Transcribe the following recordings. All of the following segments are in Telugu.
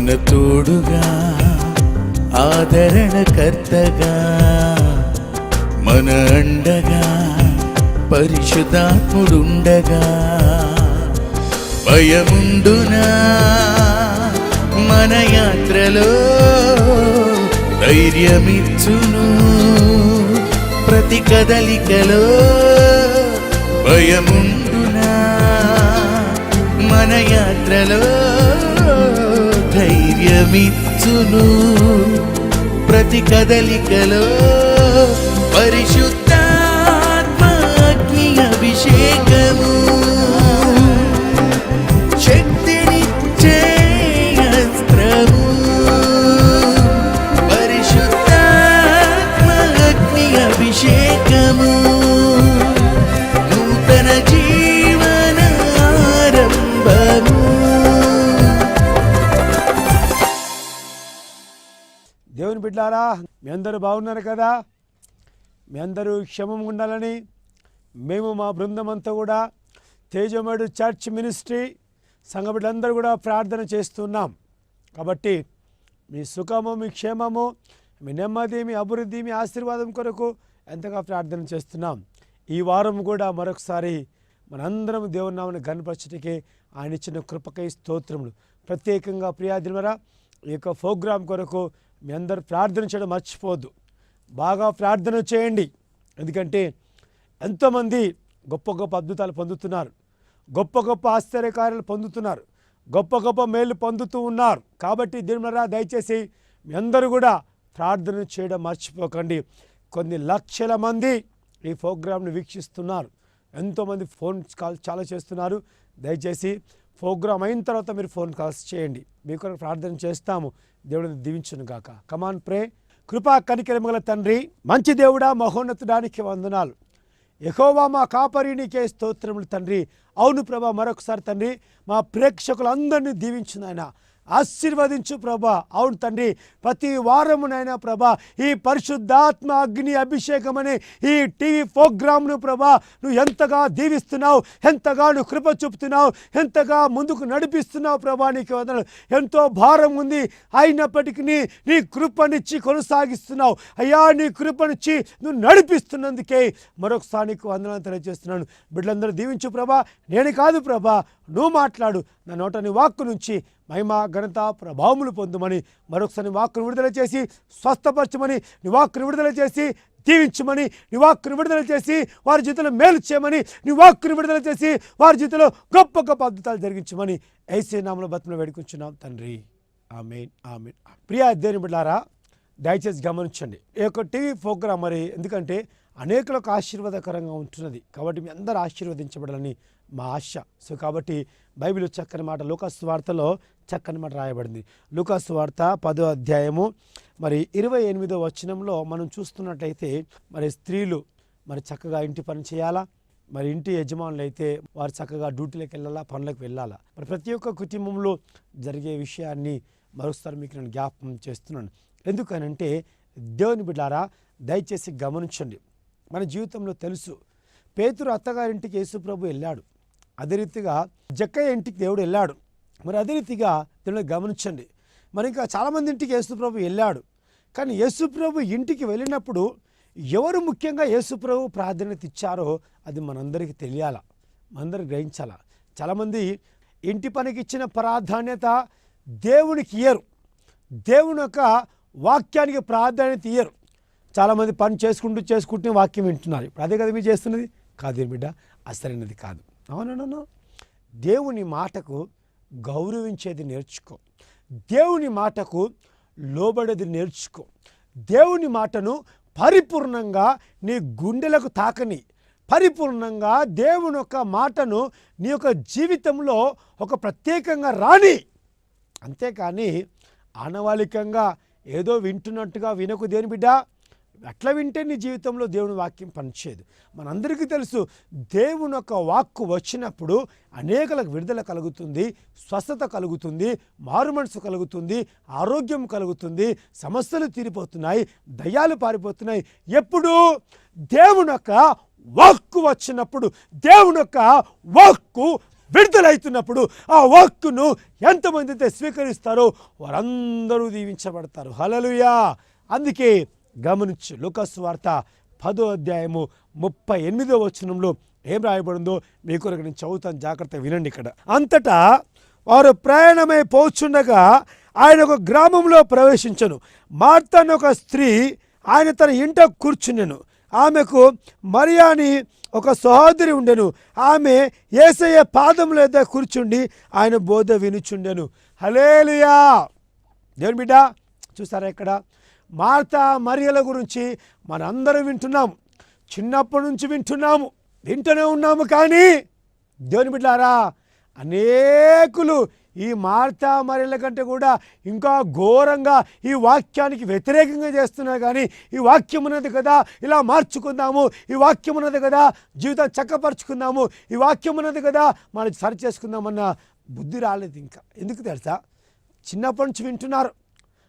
మన తోడుగా ఆదరణకర్తగా మన అండగా పరిశుద్ధాత్ముడుండగా భయముండునా మన యాత్రలో ధైర్యమిచ్చును ప్రతి కదలికలో భయముండునా మన యాత్రలో ధైర్యమిచ్చును ప్రతి కదలికలో పరిశుద్ధాత్మ అగ్ని అభిషేకము శక్తినిచ్చే అస్త్రము పరిశుద్ధాత్మ అగ్ని అభిషేకము నూతన జీవన ఆరంభము. దేవుని బిడ్డలారా, మీ అందరూ బాగున్నారు కదా? మీ అందరూ క్షేమంగా ఉండాలని మేము మా బృందం అంతా కూడా తేజమేడు చర్చ్ మినిస్ట్రీ సంఘ బిడ్డలందరూ కూడా ప్రార్థన చేస్తున్నాం. కాబట్టి మీ సుఖము, మీ క్షేమము, మీ నెమ్మది, మీ అభివృద్ధి, మీ ఆశీర్వాదం కొరకు ఎంతగా ప్రార్థన చేస్తున్నాం. ఈ వారం కూడా మరొకసారి మనందరం దేవుని నామమును ఘనపరచుటకే ఆయన ఇచ్చిన కృపకై స్తోత్రములు. ప్రత్యేకంగా ప్రియాదినరా ఈ యొక్క ప్రోగ్రాం కొరకు మీ అందరూ ప్రార్థన చేయడం మర్చిపోవద్దు. బాగా ప్రార్థన చేయండి. ఎందుకంటే ఎంతోమంది గొప్ప గొప్ప అద్భుతాలు పొందుతున్నారు, గొప్ప గొప్ప ఆశ్చర్యకార్యాలు పొందుతున్నారు, గొప్ప గొప్ప మేలు పొందుతూ ఉన్నారు. కాబట్టి దేవునిరా దయచేసి మీ అందరూ కూడా ప్రార్థన చేయడం మర్చిపోకండి. కొన్ని లక్షల మంది ఈ ప్రోగ్రాంను వీక్షిస్తున్నారు. ఎంతోమంది ఫోన్ కాల్ చాలా చేస్తున్నారు. దయచేసి ప్రోగ్రాం అయిన తర్వాత మీరు ఫోన్ కాల్స్ చేయండి. మీ కొరకు ప్రార్థన చేస్తాము. దేవుడిని దీవించును గాక. కమాన్ ప్రే. కృపా కనికరముగల తండ్రి, మంచి దేవుడా, మహోన్నతుడానికి వందనాలు. యెహోవా మా కాపరి, నీకే స్తోత్రములు తండ్రి. అవును ప్రభా, మరొకసారి తండ్రి మా ప్రేక్షకులందరినీ దీవించు నాయనా, ఆశీర్వదించు ప్రభా. అవును తండ్రి, ప్రతి వారమునైనా ప్రభా ఈ పరిశుద్ధాత్మ అగ్ని అభిషేకం అనే ఈ టీవీ ప్రోగ్రామ్ను ప్రభా నువ్వు ఎంతగా దీవిస్తున్నావు, ఎంతగా నువ్వు కృప చూపుతున్నావు, ఎంతగా ముందుకు నడిపిస్తున్నావు ప్రభా. నీకు వందనాలు. ఎంతో భారం ఉంది, అయినప్పటికీ నీ కృపనిచ్చి కొనసాగిస్తున్నావు అయ్యా. నీ కృపనిచ్చి నువ్వు నడిపిస్తున్నందుకే మరొకసారి నీకు వందనాలు తెలియజేస్తున్నాను. బిడ్డలందరూ దీవించు ప్రభా. నేను కాదు ప్రభా, నువ్వు మాట్లాడు. నా నోట నీ వాక్కు నుంచి మహిమ, ఘనత, ప్రభావములు పొందుమని మరొకసారి నీ వాక్కును విడుదల చేసి స్వస్థపరచమని, నీ వాక్కును విడుదల చేసి దీవించమని, నీ వాక్కును విడుదల చేసి వారి జీవితంలో మేలు చేయమని, నీ వాక్కును విడుదల చేసి వారి జీవితంలో గొప్ప గొప్ప అద్భుతాలు జరిగించమని యేసు నామములో బతిమలాడి వేడుకుంటున్నాం తండ్రి. ఆమేన్, ఆమేన్. ప్రియ దేవుని బిడ్డలారా, దయచేసి గమనించండి ఈ యొక్క టీవీ ప్రోగ్రాం. మరి ఎందుకంటే అనేకులకు ఆశీర్వాదకరంగా ఉంటున్నది. కాబట్టి మీ అందరూ ఆశీర్వదించబడాలని మా ఆశ. సో కాబట్టి బైబిల్ చక్కని మాట లూకాసు వార్తలో చక్కని మాట రాయబడింది. లూకాసు వార్త 10వ అధ్యాయము మరి 28వ వచనంలో మనం చూస్తున్నట్లయితే మరి స్త్రీలు మరి చక్కగా ఇంటి పని చేయాలా, మరి ఇంటి యజమానులు అయితే వారు చక్కగా డ్యూటీలకు వెళ్ళాలా, పనులకు వెళ్ళాలా. మరి ప్రతి ఒక్క కుటుంబంలో జరిగే విషయాన్ని మరోసారి మీకు నేను జ్ఞాపకం చేస్తున్నాను. ఎందుకనంటే దేవుని బిడ్డారా, దయచేసి గమనించండి. మన జీవితంలో తెలుసు, పేతురు అత్తగారింటికి యేసు ప్రభు వెళ్ళాడు. అదే రీతిగా జక్కయ్య ఇంటికి దేవుడు వెళ్ళాడు. మరి అదే రీతిగా దేవుడు గమనించండి, మరి ఇంకా చాలామంది ఇంటికి యేసు ప్రభు వెళ్ళాడు. కానీ యేసు ప్రభు ఇంటికి వెళ్ళినప్పుడు ఎవరు ముఖ్యంగా యేసు ప్రభు ప్రాధాన్యత ఇచ్చారో అది మనందరికీ తెలియాలా, మనందరికి గ్రహించాలా. చాలామంది ఇంటి పనికి ఇచ్చిన ప్రాధాన్యత దేవునికి ఇయ్యరు, దేవుని యొక్క వాక్యానికి ప్రాధాన్యత ఇయ్యరు. చాలామంది పని చేసుకుంటూ వాక్యం వింటున్నారు. ఇప్పుడు అదే కదా మీరు చేస్తున్నది కాదు బిడ్డ, అసలైనది కాదు. అవునన్నా, దేవుని మాటకు గౌరవించేది నేర్చుకో, దేవుని మాటకు లోబడేది నేర్చుకో, దేవుని మాటను పరిపూర్ణంగా నీ గుండెలకు తాకని, పరిపూర్ణంగా దేవుని యొక్క మాటను నీ యొక్క జీవితంలో ఒక ప్రత్యేకంగా రాని. అంతేకాని ఆనవాళికంగా ఏదో వింటున్నట్టుగా వినకు దేని బిడ్డ. అట్లా వింటే నీ జీవితంలో దేవుని వాక్యం పనిచేయదు. మనందరికీ తెలుసు, దేవుని యొక్క వాక్కు వచ్చినప్పుడు అనేకలకు విడుదల కలుగుతుంది, స్వస్థత కలుగుతుంది, మారు మనసు కలుగుతుంది, ఆరోగ్యం కలుగుతుంది, సమస్యలు తీరిపోతున్నాయి, దయ్యాలు పారిపోతున్నాయి. ఎప్పుడు దేవుని యొక్క వాక్కు వచ్చినప్పుడు, దేవుని యొక్క వాక్కు విడుదలవుతున్నప్పుడు ఆ వాక్కును ఎంతమంది అయితే స్వీకరిస్తారో వారందరూ దీవించబడతారు. హల్లెలూయా. అందుకే గమనించు, లూకాసు వార్త 10వ అధ్యాయము 38వ వచనంలో ఏం రాయబడిందో మీ కొరకు నేను చదువుతాను, జాగ్రత్తగా వినండి. ఇక్కడ అంతటా వారు ప్రయాణమై పోచుండగా ఆయన ఒక గ్రామంలో ప్రవేశించను. మార్త అనే ఒక స్త్రీ ఆయన తన ఇంట కూర్చుండెను. ఆమెకు మరియా అని ఒక సహోదరి ఉండెను. ఆమె యేసయ్య పాదముల యొద్ద కూర్చుండి ఆయన బోధ వినుచుండెను. హల్లెలూయా. దేవుని బిడ్డ చూసారా, ఇక్కడ మార్త మరియల గురించి మనందరం వింటున్నాము, చిన్నప్పటి నుంచి వింటూనే ఉన్నాము. కానీ దేవుని బిడ్డలారా, అనేకులు ఈ మార్తా మరియల కంటే కూడా ఇంకా ఘోరంగా ఈ వాక్యానికి వ్యతిరేకంగా చేస్తున్నారు. కానీ ఈ వాక్యం ఉన్నది కదా, ఇలా మార్చుకుందాము, ఈ వాక్యం ఉన్నది కదా, జీవితం చక్కపరుచుకుందాము, ఈ వాక్యం ఉన్నది కదా, మనం సరి చేసుకుందామన్న బుద్ధి రాలేదు ఇంకా. ఎందుకు తెలుసా? చిన్నప్పటి నుంచి వింటున్నారు.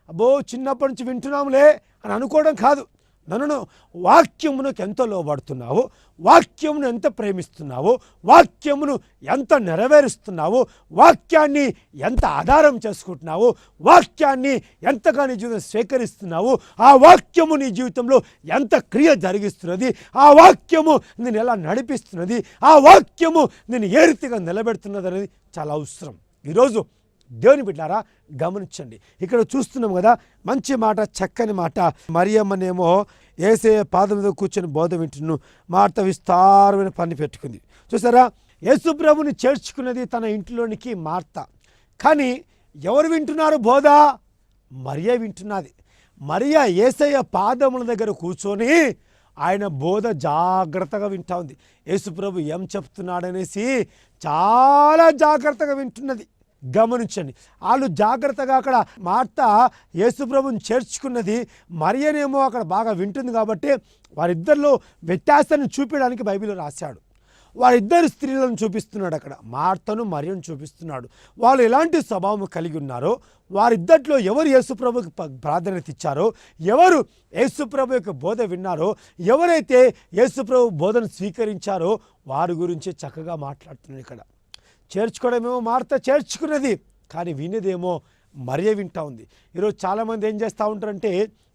అబ్బో చిన్నప్పటి నుంచి వింటున్నాములే అని అనుకోవడం కాదు. నన్ను వాక్యమునకు ఎంత లోబడుతున్నావు, వాక్యమును ఎంత ప్రేమిస్తున్నావు, వాక్యమును ఎంత నెరవేరుస్తున్నావు, వాక్యాన్ని ఎంత ఆధారం చేసుకుంటున్నావు, వాక్యాన్ని ఎంతగా నీ జీవితం స్వీకరిస్తున్నావు, ఆ వాక్యము నీ జీవితంలో ఎంత క్రియ జరిగిస్తున్నది, ఆ వాక్యము నేను ఎలా నడిపిస్తున్నది, ఆ వాక్యము నేను ఏ రీతిగా నిలబెడుతున్నది అనేది చాలా అవసరం. ఈరోజు దేవుని బిడ్డారా గమనించండి, ఇక్కడ చూస్తున్నాం కదా, మంచి మాట, చక్కని మాట. మరియమ్మనేమో యేసయ్య పాదం మీద కూర్చొని బోధ వింటును, మార్త విస్తారమైన పని పెట్టుకుంది. చూసారా, యేసు ప్రభుని చేర్చుకున్నది తన ఇంట్లోనికి మార్త. కానీ ఎవరు వింటున్నారు బోధ? మరియ వింటున్నది. మరియ యేసయ్య పాదముల దగ్గర కూర్చొని ఆయన బోధ జాగ్రత్తగా వింటా ఉంది. యేసు ప్రభు ఏం చెప్తున్నాడనేసి చాలా జాగ్రత్తగా వింటున్నది. గమనించండి, వాళ్ళు జాగ్రత్తగా అక్కడ మార్త యేసుప్రభుని చేర్చుకున్నది, మరియనేమో అక్కడ బాగా వింటుంది. కాబట్టి వారిద్దరిలో వ్యత్యాసాన్ని చూపించడానికి బైబిల్లో రాశాడు. వారిద్దరు స్త్రీలను చూపిస్తున్నాడు అక్కడ, మార్తను మరియను చూపిస్తున్నాడు. వాళ్ళు ఎలాంటి స్వభావం కలిగి ఉన్నారో, వారిద్దరిలో ఎవరు యేసుప్రభుకి ప్రాధాన్యత ఇచ్చారో, ఎవరు యేసుప్రభు యొక్క బోధ విన్నారో, ఎవరైతే యేసుప్రభు బోధను స్వీకరించారో వారి గురించి చక్కగా మాట్లాడుతున్నాడు. ఇక్కడ చేర్చుకోవడమేమో మార్త చేర్చుకున్నది, కానీ వినేదేమో మరియ వింటా ఉంది. ఈరోజు చాలామంది ఏం చేస్తూ ఉంటారంటే,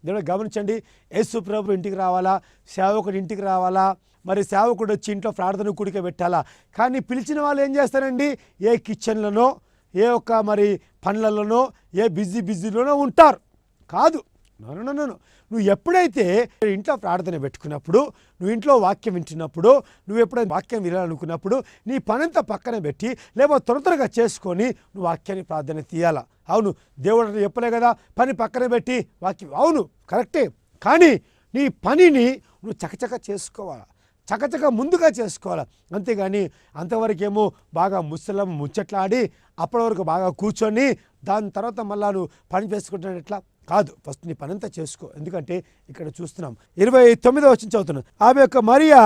దేవుడు గమనించండి, యేసు ప్రభు ఇంటికి రావాలా, సేవకుడు ఇంటికి రావాలా, మరి సేవకుడు వచ్చి ఇంట్లో ప్రార్థన కూడిక పెట్టాలా, కానీ పిలిచిన వాళ్ళు ఏం చేస్తారండి, ఏ కిచెన్లోనో, ఏ ఒక్క మరి పనులలోనో, ఏ బిజీలోనో ఉంటారు. కాదు, నన్ను నువ్వు ఎప్పుడైతే ఇంట్లో ప్రార్థన పెట్టుకున్నప్పుడు, నువ్వు ఇంట్లో వాక్యం వింటున్నప్పుడు, నువ్వు ఎప్పుడైతే వాక్యం వినాలనుకున్నప్పుడు నీ పనంతా పక్కన పెట్టి లేకపోతే త్వరగా చేసుకొని నువ్వు వాక్యాన్ని ప్రార్థన తీయాలా. అవును, దేవుడు చెప్పలే కదా పని పక్కన పెట్టి వాక్యం, అవును కరెక్టే, కానీ నీ పనిని నువ్వు చకచక చేసుకోవాలా, చకచక ముందుగా చేసుకోవాలి. అంతేగాని అంతవరకేమో బాగా ముచ్చట్లాడి అప్పటి వరకు బాగా కూర్చొని దాని తర్వాత మళ్ళా నువ్వు పని చేసుకుంటున్నాడు ఎట్లా? కాదు, ఫస్ట్ నీ పనంతా చేసుకో. ఎందుకంటే ఇక్కడ చూస్తున్నాం 29వ వచనం చదువుతున్నాం. ఆమె యొక్క మరియా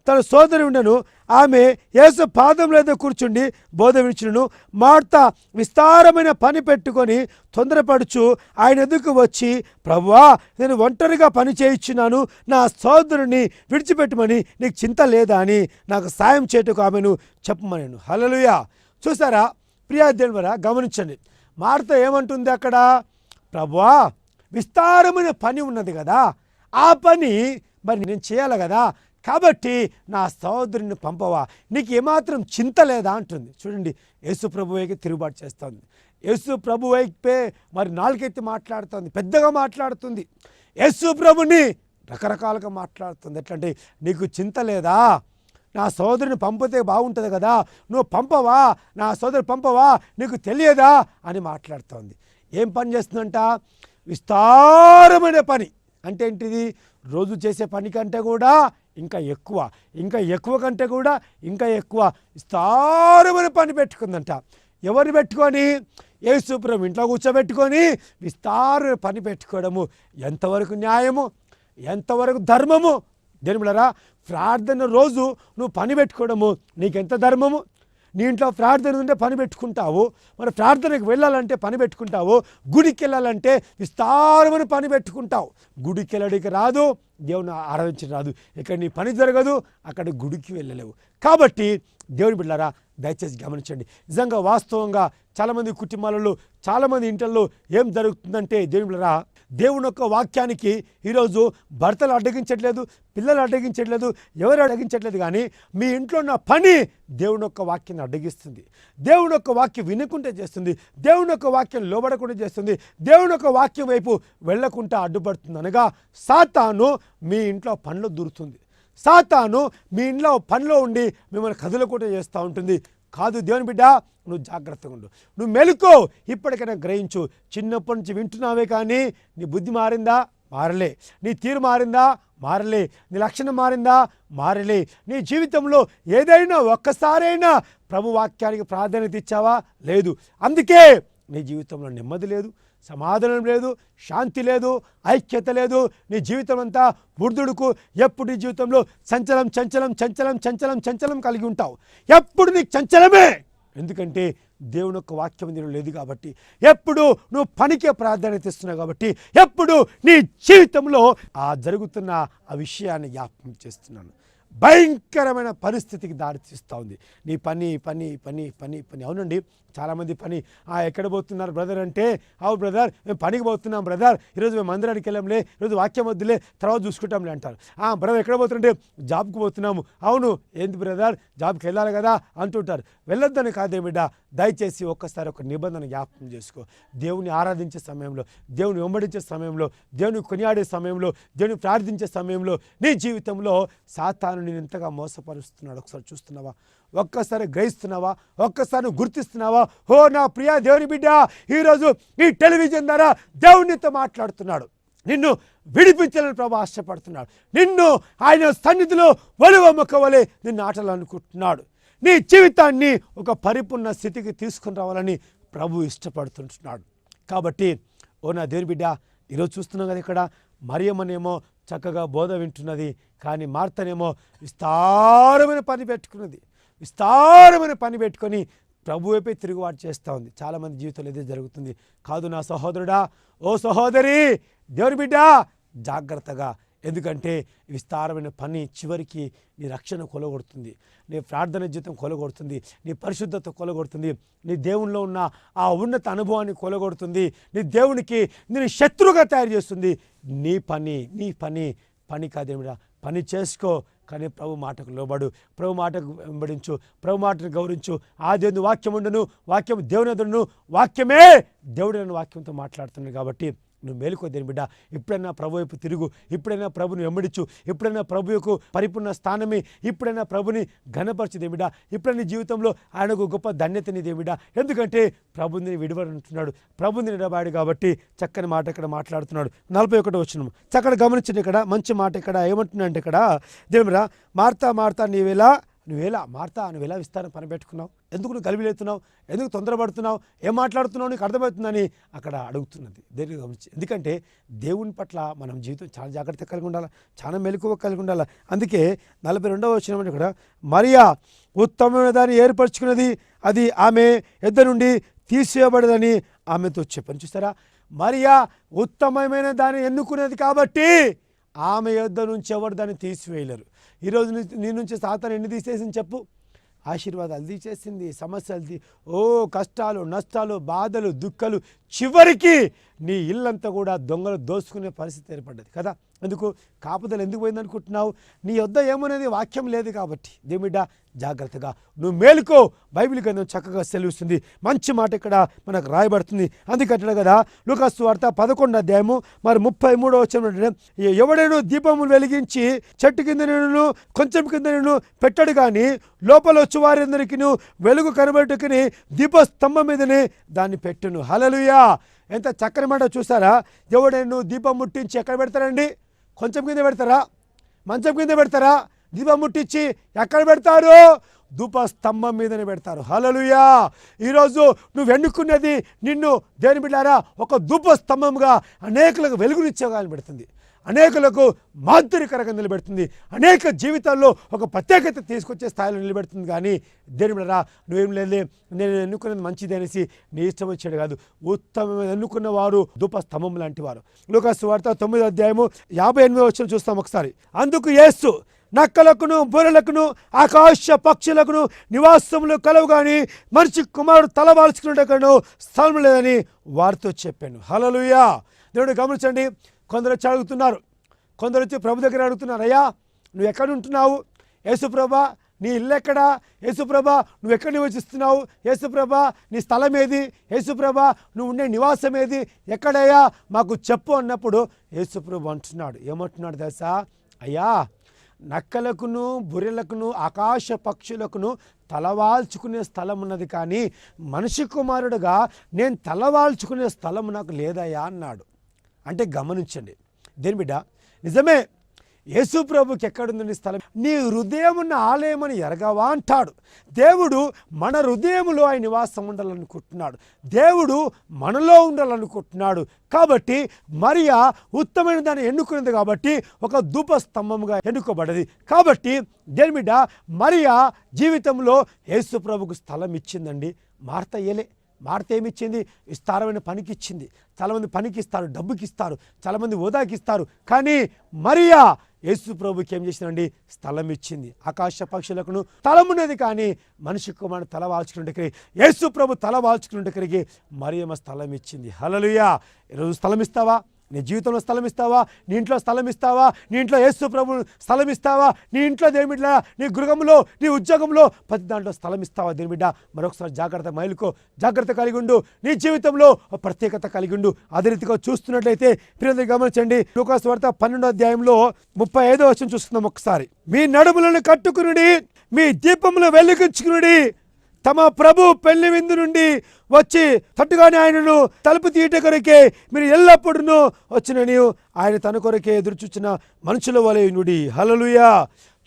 తన సోదరి ఉండను, ఆమె యేసు పాదం లేదా కూర్చుండి బోధ వినిచును. మార్త విస్తారమైన పని పెట్టుకొని తొందరపడుచు ఆయన ఎదుకు వచ్చి, ప్రభువా నేను ఒంటరిగా పని చేయించున్నాను, నా సోదరుని విడిచిపెట్టమని నీకు చింత లేదా అని నాకు సాయం చేయటకు ఆమెను చెప్పమనేను. హల్లెలూయా. చూసారా ప్రియా దేవుడా, గమనించండి, మార్త ఏమంటుంది అక్కడ, ప్రభువా విస్తారమైన పని ఉన్నది కదా, ఆ పని మరి నేను చేయాలి కదా, కాబట్టి నా సహోదరుని పంపవా, నీకు ఏమాత్రం చింత లేదా అంటుంది. చూడండి, యేసు ప్రభువైకి తిరుగుబాటు చేస్తుంది. యేసు ప్రభువైపే మరి నాలుగెత్తి మాట్లాడుతుంది, పెద్దగా మాట్లాడుతుంది. యేసు ప్రభుని రకరకాలుగా మాట్లాడుతుంది. ఎట్లంటే, నీకు చింత లేదా, నా సోదరుని పంపితే బాగుంటుంది కదా, నువ్వు పంపవా, నా సోదరు పంపవా, నీకు తెలియదా అని మాట్లాడుతోంది. ఏం పని చేస్తుందంట? విస్తారమైన పని. అంటే ఏంటిది? రోజు చేసే పని కంటే కూడా ఇంకా ఎక్కువ కంటే కూడా ఇంకా ఎక్కువ విస్తారమైన పని పెట్టుకుందంట. ఎవరిని పెట్టుకొని? యేసు ప్రభువు ఇంట్లో కూర్చోబెట్టుకొని విస్తారమైన పని పెట్టుకోవడము ఎంతవరకు న్యాయము, ఎంతవరకు ధర్మము? దేవుని బిడ్డలారా, ప్రార్థన రోజు నువ్వు పని పెట్టుకోవడము నీకెంత ధర్మము? నీ ఇంట్లో ప్రార్థన ఉంటే పని పెట్టుకుంటావు, మరి ప్రార్థనకు వెళ్ళాలంటే పని పెట్టుకుంటావు, గుడికి వెళ్ళాలంటే విస్తారమైన పని పెట్టుకుంటావు. గుడికి వెళ్ళడానికి రాదు, దేవుని ఆరాధించడం రాదు, ఇక్కడ నీ పని జరగదు, అక్కడ గుడికి వెళ్ళలేవు. కాబట్టి దేవుని బిడ్డలారా దయచేసి గమనించండి. నిజంగా వాస్తవంగా చాలామంది కుటుంబాలలో చాలామంది ఇంట్లో ఏం జరుగుతుందంటే దేవుని బిడ్డలారా, దేవుని యొక్క వాక్యానికి ఈరోజు భర్తలు అడ్డగించట్లేదు, పిల్లలు అడ్డగించట్లేదు, ఎవరు అడ్డగించట్లేదు, కానీ మీ ఇంట్లో ఉన్న పని దేవుని యొక్క వాక్యాన్ని అడ్డగిస్తుంది. దేవుని యొక్క వాక్యం వినకుండా చేస్తుంది, దేవుని యొక్క వాక్యం లోబడకుండా చేస్తుంది, దేవుని యొక్క వాక్యం వైపు వెళ్లకుండా అడ్డుపడుతుంది. అనగా సాతాను మీ ఇంట్లో పనిలో దూరుతుంది. సాతాను మీ ఇంట్లో పనిలో ఉండి మిమ్మల్ని కదలకుండా చేస్తూ ఉంటుంది. కాదు దేవుని బిడ్డ, నువ్వు జాగ్రత్తగా ఉండు, నువ్వు మెలుకో, ఇప్పటికైనా గ్రహించు. చిన్నప్పటి నుంచి వింటున్నావే కానీ నీ బుద్ధి మారిందా? మారలే. నీ తీరు మారిందా? మారలే. నీ లక్షణం మారిందా? మారలే. నీ జీవితంలో ఏదైనా ఒక్కసారైనా ప్రభు వాక్యానికి ప్రాధాన్యత ఇచ్చావా? లేదు. అందుకే నీ జీవితంలో నెమ్మది లేదు, సమాధానం లేదు, శాంతి లేదు, ఐక్యత లేదు. నీ జీవితం అంతా బుర్దుడుకు. ఎప్పుడు నీ జీవితంలో చంచలం చంచలం చంచలం చంచలం చంచలం కలిగి ఉంటావు. ఎప్పుడు నీకు చంచలమే. ఎందుకంటే దేవుని యొక్క వాక్యం నీలో లేదు కాబట్టి, ఎప్పుడు నువ్వు పనికే ప్రాధాన్యత ఇస్తున్నావు కాబట్టి, ఎప్పుడు నీ జీవితంలో జరుగుతున్న ఆ విషయాన్ని జ్ఞాపకం చేస్తున్నాను. భయంకరమైన పరిస్థితికి దారితీస్తూ ఉంది నీ పని పని పని పని పని. అవునండి, చాలామంది పని ఎక్కడ పోతున్నారు బ్రదర్ అంటే, అవును బ్రదర్ మేము పనికి పోతున్నాం బ్రదర్, ఈరోజు మేము మందిరానికి వెళ్ళాంలే, ఈరోజు వాక్యం వద్దులే, తర్వాత చూసుకుంటాంలే అంటారు. బ్రదర్ ఎక్కడ పోతుంటే జాబ్కి పోతున్నాము. అవును, ఏంటి బ్రదర్ జాబ్కి వెళ్ళాలి కదా అంటుంటారు. వెళ్ళొద్దని కాదే బిడ్డ, దయచేసి ఒక్కసారి ఒక నిబంధన జ్ఞాపకం చేసుకో. దేవుని ఆరాధించే సమయంలో, దేవుని వెంబడించే సమయంలో, దేవుని కొనియాడే సమయంలో, దేవుని ప్రార్థించే సమయంలో నీ జీవితంలో సాతాను నేను ఎంతగా మోసపరుస్తున్నాడు ఒకసారి చూస్తున్నావా? ఒక్కసారి గ్రహిస్తున్నావా? ఒక్కసారి గుర్తిస్తున్నావా? ఓ నా ప్రియ దేవుని బిడ్డ, ఈరోజు ఈ టెలివిజన్ ద్వారా దేవునితో మాట్లాడుతున్నాడు. నిన్ను విడిపించాలని ప్రభు ఆశపడుతున్నాడు. నిన్ను ఆయన సన్నిధిలో వలువమ్మకవలే నిన్ను ఆటలనుకుంటున్నాడు. నీ జీవితాన్ని ఒక పరిపూర్ణ స్థితికి తీసుకుని రావాలని ప్రభు ఇష్టపడుతుంటున్నాడు. కాబట్టి ఓ నా దేవుని బిడ్డ, ఈరోజు చూస్తున్నాం కదా, ఇక్కడ మరియమ్మనేమో చక్కగా బోధ వింటున్నది, కానీ మార్తనేమో విస్తారమైన పని పెట్టుకొని ప్రభు వైపే తిరుగుబాటు చేస్తూ ఉంది. చాలామంది జీవితంలో ఇదే జరుగుతుంది. కాదు నా సహోదరుడా, ఓ సహోదరి, దేవుని బిడ్డ జాగ్రత్తగా. ఎందుకంటే విస్తారమైన పని చివరికి నీ రక్షణ కొలగొడుతుంది, నీ ప్రార్థన జీవితం కొలగొడుతుంది, నీ పరిశుద్ధత కొలగొడుతుంది, నీ దేవునిలో ఉన్న ఆ ఉన్నత అనుభవాన్ని కొలగొడుతుంది, నీ దేవునికి నేను శత్రువుగా తయారు చేస్తుంది. నీ పని కాదేమిరా, పని చేసుకో, కానీ ప్రభు మాటకు లోబడు, ప్రభు మాటకు వెంబడించు, ప్రభు మాటను గౌరవించు. ఆ దేవుని వాక్యం ఉండను, వాక్యం దేవుని ఎదురును, వాక్యమే దేవుడైన వాక్యంతో మాట్లాడుతున్నాడు. కాబట్టి నువ్వు మేలుకో దేని బిడ్డ. ఎప్పుడైనా ప్రభు వైపు తిరుగు, ఎప్పుడైనా ప్రభుని వెంబడించు, ఎప్పుడైనా ప్రభు యొక్క పరిపూర్ణ స్థానమే, ఎప్పుడైనా ప్రభుని ఘనపరచు దేని బిడ్డ. ఎప్పుడైనా జీవితంలో ఆయనకు గొప్ప ధన్యతని దేని బిడ్డ. ఎందుకంటే ప్రభుని విడివడంటున్నాడు, ప్రభుని నిలబాడు కాబట్టి చక్కని మాట ఇక్కడ మాట్లాడుతున్నాడు. 41వ వచనం చక్కగా గమనించండి. ఇక్కడ మంచి మాట ఇక్కడ ఏమంటున్నాడంటే, ఇక్కడ దేవుని బిడ్డ, మార్తా మార్తా నువ్వెలా విస్తారం పని పెట్టుకున్నావు, ఎందుకు నువ్వు గలిబిలేస్తున్నావు, ఎందుకు తొందరపడుతున్నావు, ఏం మాట్లాడుతున్నావు, నీకు అర్థమవుతుందని అక్కడ అడుగుతున్నది. దేనికి గమనించి, ఎందుకంటే దేవుని పట్ల మనం జీవితం చాలా జాగ్రత్త కలిగి ఉండాలి, చాలా మెలకువ కలిగి ఉండాలి. అందుకే 42వ వచనం ఇక్కడ, మరియా ఉత్తమమైన దాన్ని ఏర్పరచుకున్నది, అది ఆమె యొద్ద నుండి తీసివేయబడదని ఆమెతో చెప్పాను. చూస్తారా, మరియా ఉత్తమమైన దాన్ని ఎన్నుకునేది కాబట్టి ఆమె యొద్ద నుంచి ఎవరు దాన్ని తీసివేయలేరు. ఈరోజు నీ నుంచి సాతాను ఎన్ని తీసేసింది చెప్పు? ఆశీర్వాదాలు తీసేసింది, సమస్యలు, కష్టాలు, నష్టాలు, బాధలు, దుఃఖాలు, చివరికి నీ ఇల్లంతా కూడా దొంగలు దోసుకునే పరిస్థితి ఏర్పడ్డది కదా. ఎందుకు కాపుదలు ఎందుకు పోయింది అనుకుంటున్నావు? నీ యొద్ద ఏమనేది వాక్యం లేదు కాబట్టి. దేవుడ జాగ్రత్తగా నువ్వు మేలుకో. బైబిల్ గ్రంథం చక్కగా సెలవుస్తుంది, మంచి మాట ఇక్కడ మనకు రాయబడుతుంది. అందుకంటే కదా లూకా సువార్త 11వ అధ్యాయము మరి 33వ వచనం, ఎవడైనా దీపములు వెలిగించి చెట్టు కింద నేను కొంచెం కింద నేను పెట్టడు కానీ లోపల వచ్చి వారందరికీ వెలుగు కనబెట్టుకుని దీపస్తంభం మీదనే దాన్ని పెట్టును. హల్లెలూయా! ఎంత చక్కని మాట చూసారా? ఎవడైనా దీపం ముట్టించి ఎక్కడ పెడతారండి? కొంచెం కింద పెడతారా? మంచం కింద పెడతారా? దీపం ముట్టించి ఎక్కడ పెడతారు? ధూపస్తంభం మీదనే పెడతారు. హల్లెలూయా! ఈరోజు నువ్వు ఎన్నుకున్నది నిన్ను దేవుని బిడ్డలారా ఒక ధూపస్తంభంగా అనేకులకు వెలుగునిచ్చేగాని పెడుతుంది, అనేకులకు మాధుర్యకరంగా నిలబెడుతుంది, అనేక జీవితాల్లో ఒక ప్రత్యేకత తీసుకొచ్చే స్థాయిలో నిలబెడుతుంది. కానీ దేని బిడ్డలారా, నువ్వేం లేదే నేను ఎన్నుకున్నది మంచిది అనేసి నీ ఇష్టం వచ్చాడు కాదు. ఉత్తమమైన ఎన్నుకున్న వారు ధూప స్తంభం లాంటి వారు. లూకాసు వార్త 9వ అధ్యాయము 58వ వచనం చూస్తాం ఒకసారి. అందుకు యేసు, నక్కలకును బొర్రెలకును ఆకాశ పక్షులకును నివాసములు కలవు కానీ మనిషి కుమారుడు తలవాల్చుకున్నట్టును స్థలం లేదని వారితో చెప్పాను. హల్లెలూయా. దేవుడు గమనించండి, కొందరు వచ్చి అడుగుతున్నారు, కొందరు వచ్చి ప్రభు దగ్గర అడుగుతున్నారు, అయ్యా నువ్వు ఎక్కడ ఉంటున్నావు? యేసుప్రభా నీ ఇల్లు ఎక్కడా? యేసుప్రభా నువ్వు ఎక్కడ నివసిస్తున్నావు? యేసుప్రభా నీ స్థలం ఏది? యేసుప్రభా నువ్వు ఉండే నివాసం ఏది? ఎక్కడయ్యా మాకు చెప్పు అన్నప్పుడు యేసుప్రభు అంటున్నాడు, ఏమంటున్నాడు తెలుసా? అయ్యా నక్కలకును బొర్రెలకును ఆకాశ పక్షులకును తలవాల్చుకునే స్థలం ఉన్నది, కానీ మనిషి కుమారుడుగా నేను తలవాల్చుకునే స్థలం నాకు లేదయ్యా అన్నాడు. అంటే గమనించండి దేని బిడ్డ, నిజమే యేసు ప్రభుకి ఎక్కడుందని స్థలం? నీ హృదయం ఉన్న ఆలయం అని ఎరగవా అంటాడు. దేవుడు మన హృదయంలో ఆయన నివాసం ఉండాలనుకుంటున్నాడు, దేవుడు మనలో ఉండాలనుకుంటున్నాడు. కాబట్టి మరియా ఉత్తమైన దాన్ని ఎన్నుకున్నది కాబట్టి ఒక ధూప స్తంభముగా ఎన్నుకోబడ్డది. కాబట్టి దేని బిడ్డ, మరియా జీవితంలో యేసు ప్రభుకు స్థలం ఇచ్చిందండి. మార్త ఏలే, మార్త ఏమిచ్చింది? విస్తారమైన పనికి ఇచ్చింది. చాలామంది పనికి ఇస్తారు, డబ్బుకి ఇస్తారు, చాలామంది హోదాకి ఇస్తారు. కానీ మరియా యేసు ప్రభుకి ఏం చేసిందండి? స్థలం ఇచ్చింది. ఆకాశ పక్షులకును స్థలం ఉన్నది, కానీ మనిషి కుమారుడు తల వాల్చుకున్నట్టుకి యేసు ప్రభు తల వాల్చుకున్నట్టుకి మరియమ్మ స్థలం ఇచ్చింది. హల్లెలూయా. ఈరోజు స్థలం ఇస్తావా? నీ జీవితంలో స్థలం ఇస్తావా? నీ ఇంట్లో స్థలం ఇస్తావా? నీ ఇంట్లో యేసు ప్రభు స్థలం ఇస్తావా? నీ ఇంట్లో దేని బిడ్డ, నీ గృహంలో, నీ ఉద్యోగంలో, ప్రతి దాంట్లో స్థలం ఇస్తావా? దేని బిడ్డ మరొకసారి జాగ్రత్త మైలుకో, జాగ్రత్త కలిగి ఉండు. నీ జీవితంలో ప్రత్యేకత కలిగి ఉండు. అదే రీతిగా చూస్తున్నట్లయితే ప్రియులందరూ గమనించండి, లూకాసు వార్త 12వ అధ్యాయంలో 35వ వచనం చూస్తున్నాం ఒకసారి. మీ నడుములను కట్టుకునుడి, మీ దీపములు వెలిగించుకునుడి, తమ ప్రభు పెళ్లి విందు నుండి వచ్చి తట్టుగానే ఆయనను తలుపు తీయట కొరకే మీరు ఎల్లప్పుడూ వచ్చినని ఆయన తన కొరకే ఎదురు చూచిన మనుషుల వలె నుడి. హల్లెలూయా.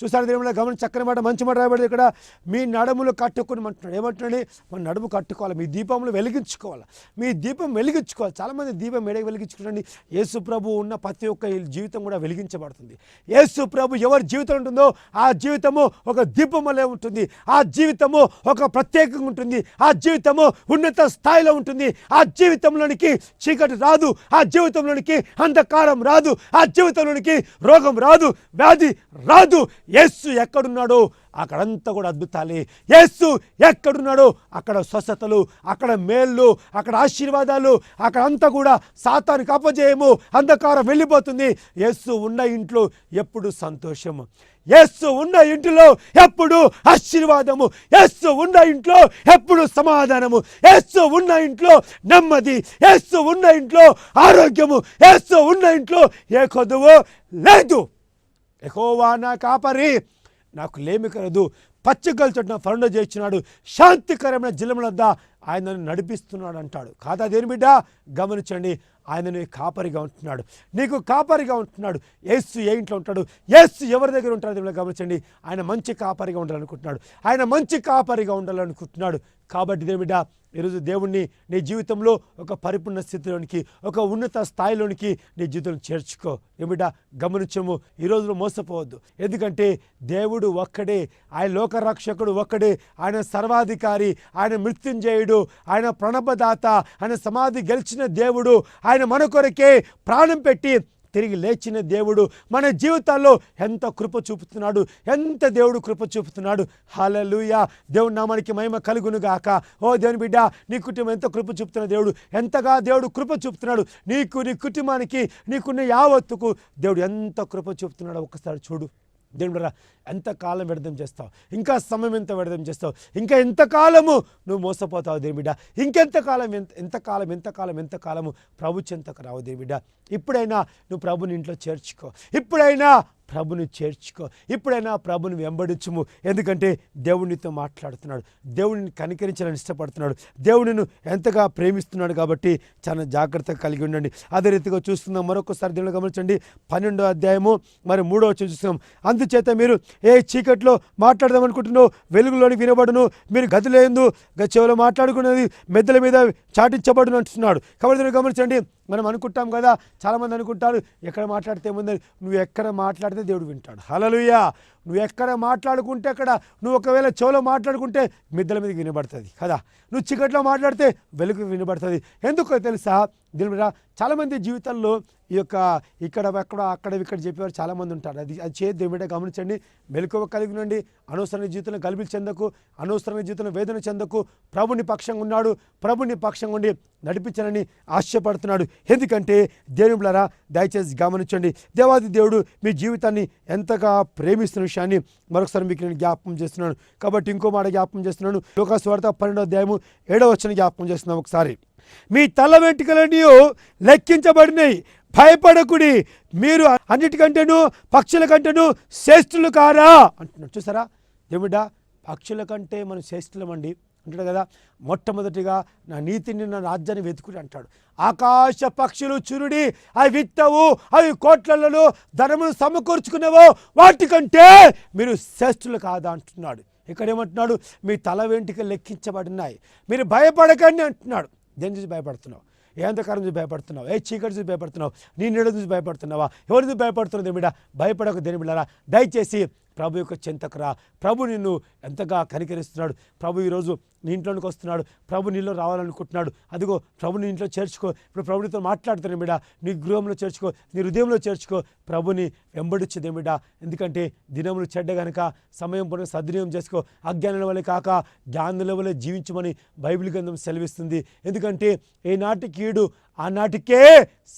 చూసారు దేవుని గమని చక్కని మాట, మంచి మాట రాయబడింది ఇక్కడ. మీ నడుములు కట్టుకుని అంటున్నాడు. ఏమంటున్నాడు? మన నడుము కట్టుకోవాలి, మీ దీపములు వెలిగించుకోవాలి, మీ దీపం వెలిగించుకోవాలి. చాలామంది దీపం ఎడకి వెలిగించుకోండి. యేసు ప్రభు ఉన్న ప్రతి ఒక్క జీవితం కూడా వెలిగించబడుతుంది. యేసు ప్రభు ఎవరి జీవితం ఉంటుందో ఆ జీవితము ఒక దీపం వలె ఉంటుంది, ఆ జీవితము ఒక ప్రత్యేకంగా ఉంటుంది, ఆ జీవితము ఉన్నత స్థాయిలో ఉంటుంది. ఆ జీవితంలోనికి చీకటి రాదు, ఆ జీవితంలోనికి అంధకారం రాదు, ఆ జీవితంలోనికి రోగం రాదు, వ్యాధి రాదు. యేసు ఎక్కడున్నాడో అక్కడంతా కూడా అద్భుతాలే. యేసు ఎక్కడున్నాడో అక్కడ స్వస్థతలు, అక్కడ మేళ్ళు, అక్కడ ఆశీర్వాదాలు, అక్కడ అంతా కూడా సాతానుకి అపజయము, అంధకారం వెళ్ళిపోతుంది. యేసు ఉన్న ఇంట్లో ఎప్పుడు సంతోషము, యేసు ఉన్న ఇంటిలో ఎప్పుడు ఆశీర్వాదము, యేసు ఉన్న ఇంట్లో ఎప్పుడు సమాధానము, యేసు ఉన్న ఇంట్లో నెమ్మది, యేసు ఉన్న ఇంట్లో ఆరోగ్యము, యేసు ఉన్న ఇంట్లో ఏ కొదువు లేదు. యెహోవా నా కాపరి, నాకు లేమి కలదు. పచ్చికల చోటున ఫరండో చేయించినాడు, శాంతికరమైన జలముల వద్ద ఆయనను నడిపిస్తున్నాడు అంటాడు. కాదా దేని బిడ్డ? గమనించండి, ఆయన కాపరిగా ఉంటున్నాడు, నీకు కాపరిగా ఉంటున్నాడు. యేసు ఏ ఇంట్లో ఉంటాడు? యేసు ఎవరి దగ్గర ఉంటాడు? దేవుడు గమనించండి, ఆయన మంచి కాపరిగా ఉండాలనుకుంటున్నాడు, ఆయన మంచి కాపరిగా ఉండాలనుకుంటున్నాడు. కాబట్టి దేవుని బిడ్డ, ఈరోజు దేవుణ్ణి నీ జీవితంలో ఒక పరిపూర్ణ స్థితిలోనికి, ఒక ఉన్నత స్థాయిలోనికి నీ జీవితం చేర్చుకో. ఏమిటా గమనించము, ఈరోజు మోసపోవద్దు. ఎందుకంటే దేవుడు ఒక్కడే, ఆయన లోకరక్షకుడు ఒక్కడే, ఆయన సర్వాధికారి, ఆయన మృత్యుంజయుడు, ఆయన ప్రణపదాత, ఆయన సమాధి గెలిచిన దేవుడు, ఆయన మన కొరకే ప్రాణం పెట్టి తిరిగి లేచిన దేవుడు మన జీవితాల్లో ఎంత కృప చూపుతున్నాడు, ఎంత దేవుడు కృప చూపుతున్నాడు. హల్లెలూయా. దేవుని నామానికి మహిమ కలుగును గాక. ఓ దేవుని బిడ్డ, నీ కుటుంబం ఎంత కృప చూపుతున్న దేవుడు, ఎంతగా దేవుడు కృప చూపుతున్నాడు నీకు, నీ కుటుంబానికి, నీకున్న యావత్తుకు దేవుడు ఎంత కృప చూపుతున్నాడో ఒక్కసారి చూడు. దేవుడు ఎంతకాలం వ్యర్థం చేస్తావు, ఇంకా సమయం ఎంత వ్యర్థం చేస్తావు, ఇంకా ఎంతకాలము నువ్వు మోసపోతావు దేవుని బిడ్డ, ఇంకెంతకాలం ఎంతకాలము ప్రభు చెంతకు రావు దేవుని బిడ్డ. ఇప్పుడైనా నువ్వు ప్రభుని ఇంట్లో చేర్చుకో, ఇప్పుడైనా ప్రభుని చేర్చుకో, ఇప్పుడైనా ప్రభుని వెంబడించుము. ఎందుకంటే దేవునితో మాట్లాడుతున్నాడు, దేవుడిని కనికరించాలని ఇష్టపడుతున్నాడు, దేవుడిని ఎంతగా ప్రేమిస్తున్నాడు. కాబట్టి చాలా జాగ్రత్తగా కలిగి ఉండండి. అదే రీతిగా చూస్తున్నాం మరొకసారి దేవుని గమనించండి, 12వ అధ్యాయము మరి 3వ వచనం చూస్తున్నాం. అందుచేత మీరు ఏ చీకట్లో మాట్లాడదాం అనుకుంటున్నావు వెలుగులోని వినబడును, మీరు గదిలేందు చెవిలో మాట్లాడుకున్నది మెద్దల మీద చాటించబడును అంటున్నాడు. కాబట్టి గమనించండి, మనం అనుకుంటాం కదా, చాలామంది అనుకుంటారు ఎక్కడ మాట్లాడితే ఏముంది, నువ్వు ఎక్కడ మాట్లాడితే దేవుడు వింటాడు. హల్లెలూయా. నువ్వు ఎక్కడ మాట్లాడుకుంటే అక్కడ, నువ్వు ఒకవేళ చెవులో మాట్లాడుకుంటే మిద్దెల మీదకి వినబడుతుంది కదా, నువ్వు చీకట్లో మాట్లాడితే వెలుగు వినబడుతుంది. ఎందుకో తెలుసా, దీని మీద చాలామంది జీవితాల్లో ఈ యొక్క ఇక్కడ ఇక్కడ చెప్పేవారు చాలామంది ఉంటారు. అది చేతి దేవుని బిడ్డ గమనించండి. మెలకువ కలిగి ఉండండి. అనవసరమైన జీవితంలో గలిబిలి చెందకు, అనవసరమైన జీవితంలో వేదన చెందకు. ప్రభుని పక్షంగా ఉన్నాడు, ప్రభుని పక్షంగా ఉండి నడిపించాలని ఆశపడుతున్నాడు. ఎందుకంటే దేవుని బిడ్డలారా దయచేసి గమనించండి, దేవాది దేవుడు మీ జీవితాన్ని ఎంతగా ప్రేమిస్తున్న విషయాన్ని మరొకసారి మీకు నేను జ్ఞాపకం చేస్తున్నాను. కాబట్టి ఇంకో మాట జ్ఞాపకం చేస్తున్నాను. లూకాసు వార్త 12వ అధ్యాయము 7వ వచనం జ్ఞాపకం చేస్తున్నాం ఒకసారి. మీ తల వెంట్రుకలన్నీ లెక్కించబడినాయి, భయపడకుడి, మీరు అన్నిటికంటేను పక్షుల కంటేను శ్రేష్ఠులు కారా అంటున్నాడు. చూసారా దేవుడ, పక్షుల కంటే మనం శ్రేష్ఠులమండి అంటాడు కదా. మొట్టమొదటిగా నా నీతిని, నా రాజ్యాన్ని వెతుకుడి అంటాడు. ఆకాశ పక్షులు చురుడి, అవి విత్తవు, అవి కోట్లలో ధనమును సమకూర్చుకునేవో, వాటికంటే మీరు శ్రేష్ఠులు కాదా అంటున్నాడు. ఇక్కడ ఏమంటున్నాడు, మీ తల వెంట్రుకలు లెక్కించబడినాయి, మీరు భయపడకండి అంటున్నాడు. దేని చూసి భయపడుతున్నావు? ఏ అంధకారం చూసి భయపడుతున్నావు? ఏ చీకటి చూసి భయపడుతున్నావు? నీ నీడ చూసి భయపడుతున్నావా? ఎవరి చూసి భయపడుతున్నావు? దేని బిడ్డ భయపడకు. దేని బిడ్డారా దయచేసి ప్రభు యొక్క చెంతకు రా. ప్రభు నిన్ను ఎంతగా కనికరిస్తున్నాడు. ప్రభు ఈరోజు నీ ఇంట్లోనికి వస్తున్నాడు. ప్రభు నీలో రావాలనుకుంటున్నాడు. అదిగో ప్రభు నీ ఇంట్లో చేర్చుకో. ఇప్పుడు ప్రభు నీతో మాట్లాడుతున్నాడు బిడ్డ. నీ గృహంలో చేర్చుకో, నీ హృదయంలో చేర్చుకో. ప్రభుని వెంబడించేదే బిడ్డ. ఎందుకంటే దినములు చెడ్డ గనుక సమయం పడిన సద్వినియోగం చేసుకో. అజ్ఞానుల వలె కాక జ్ఞానుల వలె జీవించమని బైబిల్ గ్రంథం సెలవిస్తుంది. ఎందుకంటే ఏ నాటి కీడు ఆనాటికే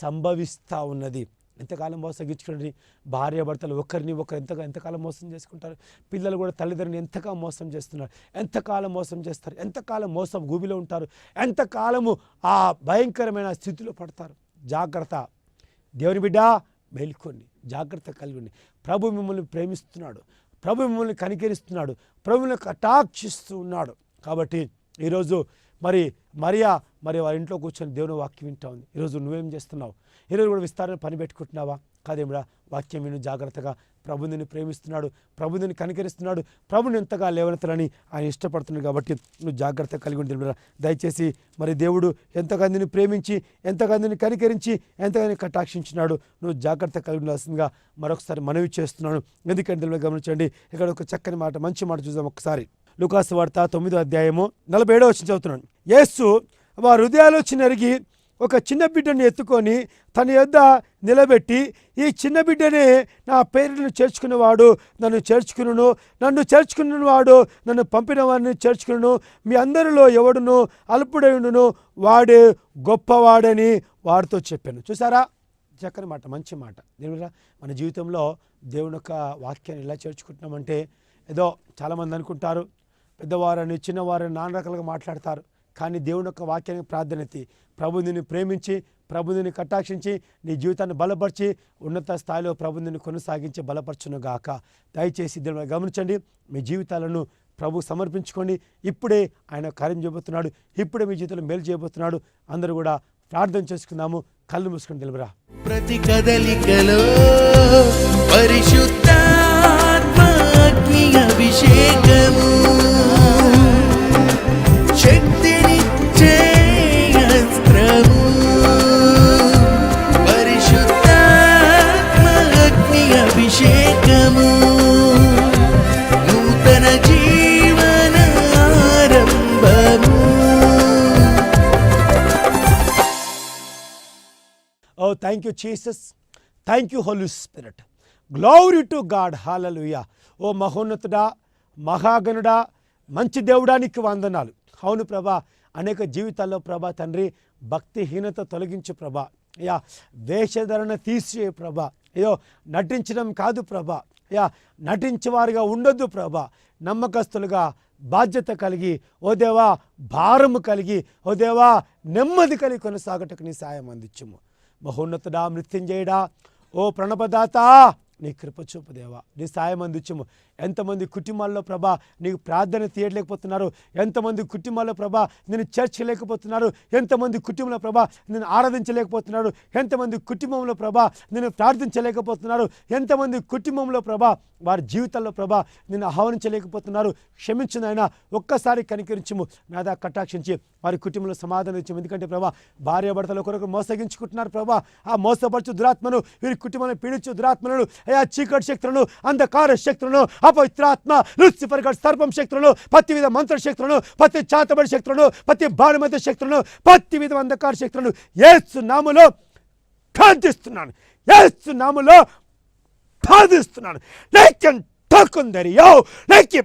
సంభవిస్తూ ఉన్నది. ఎంతకాలం మోసగించుకోండి. భార్య భర్తలు ఒకరిని ఒకరు ఎంతకాలం మోసం చేసుకుంటారు. పిల్లలు కూడా తల్లిదండ్రులు ఎంతగా మోసం చేస్తున్నారు. ఎంతకాలం మోసం చేస్తారు, ఎంతకాలం మోసం గూబిలో ఉంటారు, ఎంతకాలము ఆ భయంకరమైన స్థితిలో పడతారు. జాగ్రత్త దేవుని బిడ్డ, మేల్కొని జాగ్రత్త కలిగి ఉండి. ప్రభు మిమ్మల్ని ప్రేమిస్తున్నాడు, ప్రభు మిమ్మల్ని కనికరిస్తున్నాడు, ప్రభువుని కటాక్షిస్తూ ఉన్నాడు. కాబట్టి ఈరోజు మరియా వారి ఇంట్లో కూర్చొని దేవుని వాక్యం వింటా ఉంది. ఈరోజు నువ్వేం చేస్తున్నావు? ఈరోజు కూడా విస్తారణ పని పెట్టుకుంటున్నావా? కాదేమిరా, వాక్యం విను జాగ్రత్తగా. ప్రభుని ప్రేమిస్తున్నాడు, ప్రభుని కనికరిస్తున్నాడు, ప్రభుని ఎంతగా లేవనెత్తాలని ఆయన ఇష్టపడుతున్నాడు. కాబట్టి నువ్వు జాగ్రత్త కలిగి ఉంటుంది. దయచేసి దేవుడు ఎంతగాందిని ప్రేమించి, ఎంతగాందిని కనికరించి, ఎంతగానో కటాక్షించినాడు. నువ్వు జాగ్రత్త కలిగి ఉండాల్సిందిగా మరొకసారి మనవి చేస్తున్నాను. ఎందుకంటే గమనించండి, ఇక్కడ ఒక చక్కని మాట, మంచి మాట చూద్దాం ఒకసారి. లూకాసు వార్త 9వ అధ్యాయము 47వ వచనం చదువుతున్నాను. యేసు వారి హృదయాలు చిన్నరిగి ఒక చిన్న బిడ్డను ఎత్తుకొని తన యొద్ద నిలబెట్టి, ఈ చిన్న బిడ్డనే నా పేరును చేర్చుకున్నవాడు నన్ను చేర్చుకును, నన్ను చేర్చుకున్నవాడు నన్ను పంపిన వాడిని చేర్చుకును. మీ అందరిలో ఎవడును అల్పుడైండును వాడే గొప్పవాడని వాడితో చెప్పాను. చూసారా, చక్కని మాట, మంచి మాట. దేవుడా, మన జీవితంలో దేవుని యొక్క వాక్యాన్ని ఎలా చేర్చుకుంటున్నామంటే, ఏదో చాలామంది అనుకుంటారు పెద్దవారని చిన్నవారని నాన్న రకాలుగా మాట్లాడతారు. కానీ దేవుని యొక్క వాక్యానికి ప్రాధాన్యత, ప్రభుని ప్రేమించి, ప్రభుని కటాక్షించి, నీ జీవితాన్ని బలపరిచి, ఉన్నత స్థాయిలో ప్రభుని కొనసాగించి బలపరచునుగాక. దయచేసి దేవుని గమనించండి, మీ జీవితాలను ప్రభు సమర్పించుకోండి. ఇప్పుడే ఆయన కార్యం చేయబోతున్నాడు, ఇప్పుడే మీ జీవితంలో మేలు చేయబోతున్నాడు. అందరూ కూడా ప్రార్థన చేసుకుందాము. కళ్ళు మూసుకొని తెలుపురా. ప్రతి కదలికలో పరిశుద్ధాత్మ అగ్ని అభిషేకము, శక్తినిచ్చే అస్త్రము, పరిశుద్ధాత్మ అగ్ని అభిషేకము, నూతన జీవన ఆరంభము. Oh, thank you, Jesus. Thank you, Holy Spirit. Glory to God. Hallelujah. ఓ మహోన్నతుడా, మహాగణుడా, మంచి దేవుడానికి వందనాలు. అవును ప్రభా, అనేక జీవితాల్లో ప్రభా తండ్రి భక్తిహీనత తొలగించు ప్రభా. అయ్యా, వేషధరణ తీసే ప్రభా. అయ్యో, నటించడం కాదు ప్రభా. అయ్యా, నటించేవారుగా ఉండొద్దు ప్రభా. నమ్మకస్తులుగా, బాధ్యత కలిగి, ఓ దేవా భారము కలిగి, ఓ దేవా నెమ్మది కలిగి కొనసాగటకు నీ సాయం అందించుము. మహోన్నతుడా, మృత్యుంజయుడా, ఓ ప్రణపదాత, నీ కృప చూపు దేవా, నీ సాయం అందించము. ఎంతమంది కుటుంబాల్లో ప్రభా నీకు ప్రార్థన తీయలేకపోతున్నారు, ఎంతమంది కుటుంబాల్లో ప్రభా నేను చర్చ్ లేకపోతున్నారు, ఎంతమంది కుటుంబంలో ప్రభా నేను ఆరాధించలేకపోతున్నారు, ఎంతమంది కుటుంబంలో ప్రభా నేను ప్రార్థించలేకపోతున్నారు, ఎంతమంది కుటుంబంలో ప్రభా వారి జీవితాల్లో ప్రభా నేను ఆహ్వానించలేకపోతున్నారు. క్షమించు నాయనా, ఒక్కసారి కనికరించము నాదా, కటాక్షించి వారి కుటుంబంలో సమాధానం ఇచ్చాము. ఎందుకంటే ప్రభా భార్యాభర్తల కొరకు మోసగించుకుంటున్నారు ప్రభా, ఆ మోసపరచు దురాత్మను, వీరి కుటుంబాన్ని పీడించు దురాత్మలను, అయా చీకటి శక్తులను, అంధకార శక్తులను, అపవిత్రాత్మ లూసిఫర్ గారి సర్పం శక్తులను, ప్రతి విధ మంత్ర శక్తులను, ప్రతి చాతబడి శక్తులను, ప్రతి బాణమత శక్తులను, ప్రతి విధ అంధకార శక్తులను యేసు నామములో ఖండిస్తున్నాను, యేసు నామములో బాధిస్తున్నాను. లేకన్ తకుందరియో లేకి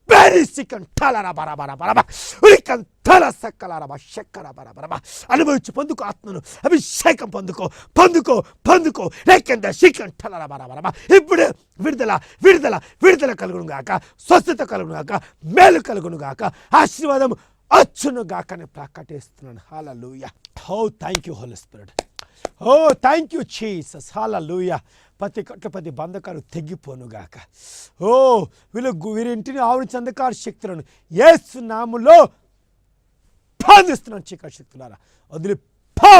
బెరిసికన్ తలరా బరబర బరబ ఉరికన్ తల సక్కలరబ శక్కర బరబరబ అనుభవించి పొందుకో, ఆత్మను అభిషేకం పొందుకో, పొందుకో, పొందుకో. లేకన్ దశికన్ తలరా బరబరబ ఇప్పుడు విడుదల విడుదల విడుదల కలుగును గాక, స్వస్థత కలుగును గాక, మేలు కలుగును గాక, ఆశీర్వాదం వచ్చును గాక అని ప్రకటిస్తున్నాను. Hallelujah. Oh thank you Holy Spirit. Oh thank you Jesus. Hallelujah. ప్రతి కట్ల ప్రతి బంధకాలు తెగిపోనుగాక. ఓ వీరింటిని ఆవరించి అంధకార శక్తులను యేసు నామములో బాధిస్తున్నాను. చీకటి శక్తులారా వదిలిపో.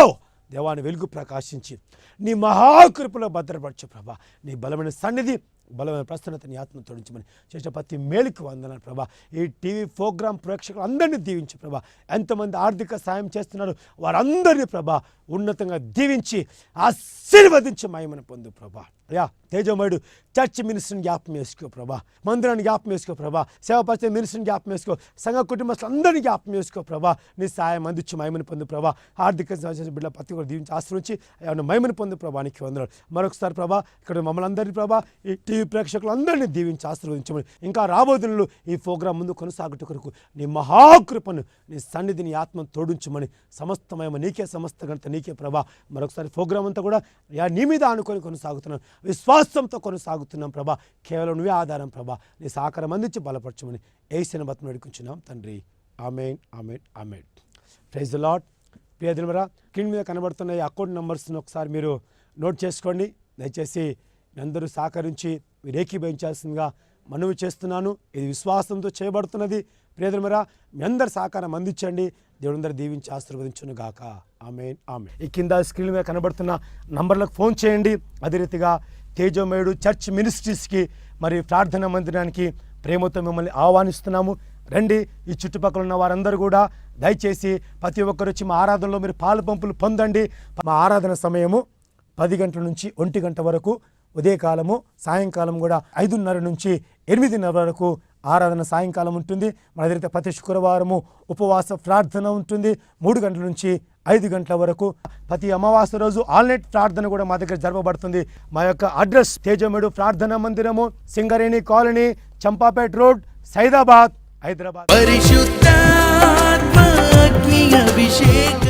దేవాన్ని వెలుగు ప్రకాశించి నీ మహాకృపలో భద్రపరచు ప్రభా. నీ బలమైన సన్నిధి, బలమైన ప్రసన్నతని ఆత్మ తొడించమని చేసిన ప్రతి మేలుకు వందనాలు ప్రభా. ఈ టీవీ ప్రోగ్రామ్ ప్రేక్షకులు అందరినీ దీవించు ప్రభా. ఎంతమంది ఆర్థిక సాయం చేస్తున్నారు వారందరినీ ప్రభా ఉన్నతంగా దీవించి ఆశీర్వదించి మహిమను పొందు ప్రభా. అయ్యా తేజమయుడు చర్చ్ మినిస్ట్రీని జ్ఞాపకం వేసుకో ప్రభా, మందిరాన్ని జ్ఞాపకం వేసుకో ప్రభా, సేవపరిచే మినిస్ట్రీని జ్ఞాపకం వేసుకో, సంఘ కుటుంబస్తులు అందరినీ జ్ఞాపకం వేసుకో ప్రభా. నీ సాయం అందించి మహిమను పొందు ప్రభా. ఆర్థిక బిడ్డ ప్రతి ఒక్కరు దీవించి ఆశ్రయించి ఏమన్నా మహిమను పొందు ప్రభా. నీకు వందనాలు. మరొకసారి ప్రభా ఇక్కడ మమ్మల్ని అందరినీ ప్రభా ఈ టీవీ ప్రేక్షకులు అందరినీ దీవించి ఆశీర్వదించమని, ఇంకా రాబోతున్న ఈ ప్రోగ్రాం ముందు కొనసాగుట కొరకు నీ మహాకృపను, నీ సన్నిధిని, ఆత్మను తోడించమని, సమస్తమేమ నీకే, సమస్త గణత నీకే ప్రభా. మరొకసారి ప్రోగ్రాం అంతా కూడా నీ మీద ఆనుకొని కొనసాగుతున్నాం, విశ్వాసంతో కొనసాగుతున్నాం ప్రభా. కేవలం నువ్వే ఆధారం ప్రభా. నీ సహకారం అందించి బలపరచమని యేసుని బతిని వేడుకుంటున్నాం తండ్రి. Amen, amen, amen. Praise the Lord. ప్రియ దినమరా స్క్రీన్ మీద కనబడుతున్న ఈ అకౌంట్ నెంబర్స్ని ఒకసారి మీరు నోట్ చేసుకోండి. దయచేసి మీ అందరూ సహకరించి మీరు ఏకీభవించాల్సిందిగా మనవి చేస్తున్నాను. ఇది విశ్వాసంతో చేయబడుతున్నది. ప్రియ దినమరా మీ అందరు సహకారం అందించండి. దేవుడందరూ దీవించి ఆశీర్వదించును గాక. ఆమేన్, ఆమేన్. ఈ కింద స్క్రీన్ మీద కనబడుతున్న నంబర్లకు ఫోన్ చేయండి. అదే రీతిగా తేజమయుడు చర్చ్ మినిస్ట్రీస్కి మరి ప్రార్థనా మందిరానికి ప్రేమతో మిమ్మల్ని ఆహ్వానిస్తున్నాము. రండి. ఈ చుట్టుపక్కల ఉన్న వారందరూ కూడా దయచేసి ప్రతి ఒక్కరు వచ్చి మా ఆరాధనలో మీరు పాలు పంపులు పొందండి. మా ఆరాధన సమయము 10 గంటల నుంచి 1 గంట వరకు ఉదయకాలము, సాయంకాలం కూడా 5:30 నుంచి 8:30 వరకు ఆరాధన సాయంకాలం ఉంటుంది. మన దగ్గర ప్రతి శుక్రవారము ఉపవాస ప్రార్థన ఉంటుంది 3 గంటల నుంచి 5 గంటల వరకు. ప్రతి అమావాస్య రోజు ఆల్నైట్ ప్రార్థన కూడా మా దగ్గర జరపబడుతుంది. మా యొక్క అడ్రస్ తేజమయుడు ప్రార్థనా మందిరము, సింగరేణి కాలనీ, చంపాపేట్ రోడ్, సైదాబాద్, హైదరాబాద్. పరిశుద్ధాత్మ అగ్ని అభిషేకం.